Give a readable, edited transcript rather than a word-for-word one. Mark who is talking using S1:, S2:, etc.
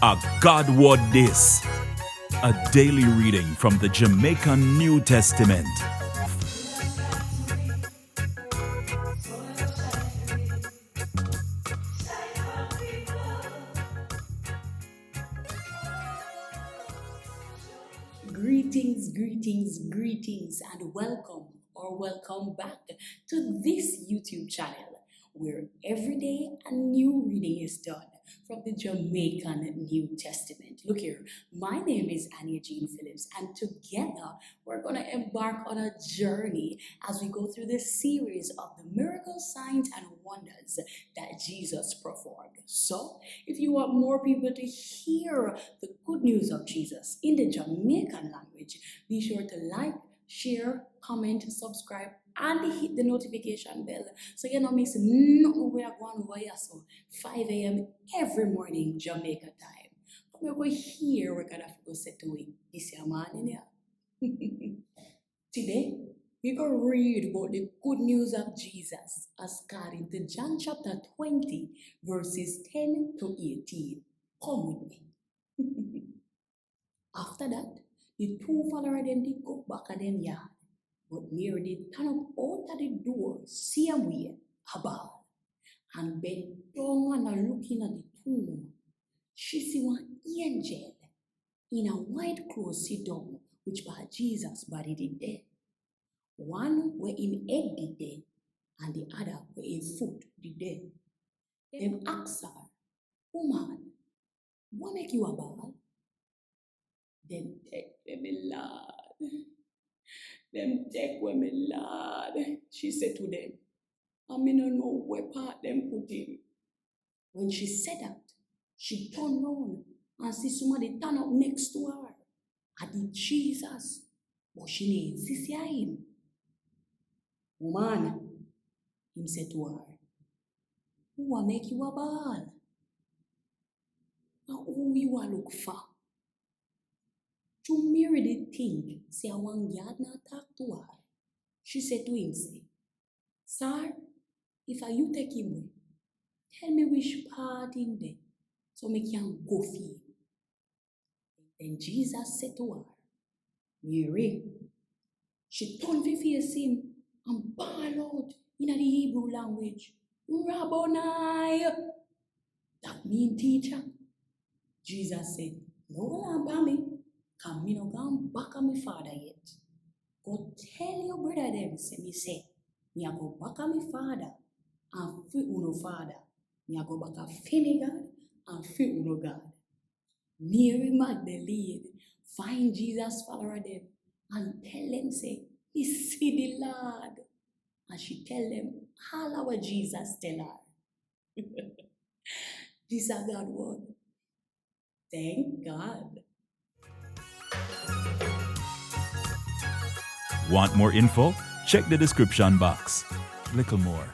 S1: A God Word This, a daily reading from the Jamaican New Testament.
S2: Greetings, and welcome back to this YouTube channel where every day a new reading is done from the Jamaican New Testament. Look here, my name is Anya-Jean Phillips, and together we're going to embark on a journey as we go through this series of the miracles, signs, and wonders that Jesus performed. So, if you want more people to hear the good news of Jesus in the Jamaican language, be sure to like, share, comment, subscribe, and hit the notification bell so you don't miss nothing we are going over here. So 5 a.m. every morning Jamaica time. Come over here, we're gonna go set to it this morning here. Today we're gonna read about the good news of Jesus as according to John chapter 20 verses 10 to 18. Come with me. After that, the two followers then did go back at them yard. But Mary did turn up out of the door, same way, about, and bent down and looking at the tomb. She see one angel in a white clothes sit down, which by Jesus' body did dead. One where him head did dead, and the other where his foot did dead. Them asked her, "Woman, what make you a ball?" Them take me lad. Them take with me lad. She said to them, I mean, no know where part them put him. When she said that, she turned round and see somebody turn up next to her. I did Jesus, but she didn't see him. Woman, him said to her, who will make you a ball? And who you will look for? To Mary did think, say, I want God not talk to her. She said to him, say, Sir, if you take him away, tell me which part him there, so me can go for him. Then Jesus said to her, Mary. She turned to face him and bawled out in the Hebrew language, Rabboni. That means teacher. Jesus said, no lamb me. Come, me no gone back on my father yet. Go tell your brother them, say me say, me a go back on my father and free uno father. Me a go back a me God and free uno God. Mary Magdalene find Jesus follower them and tell them say, he see the Lord. And she tell them all our Jesus tell her. This is God's word. Thank God.
S1: Want more info? Check the description box. Little more.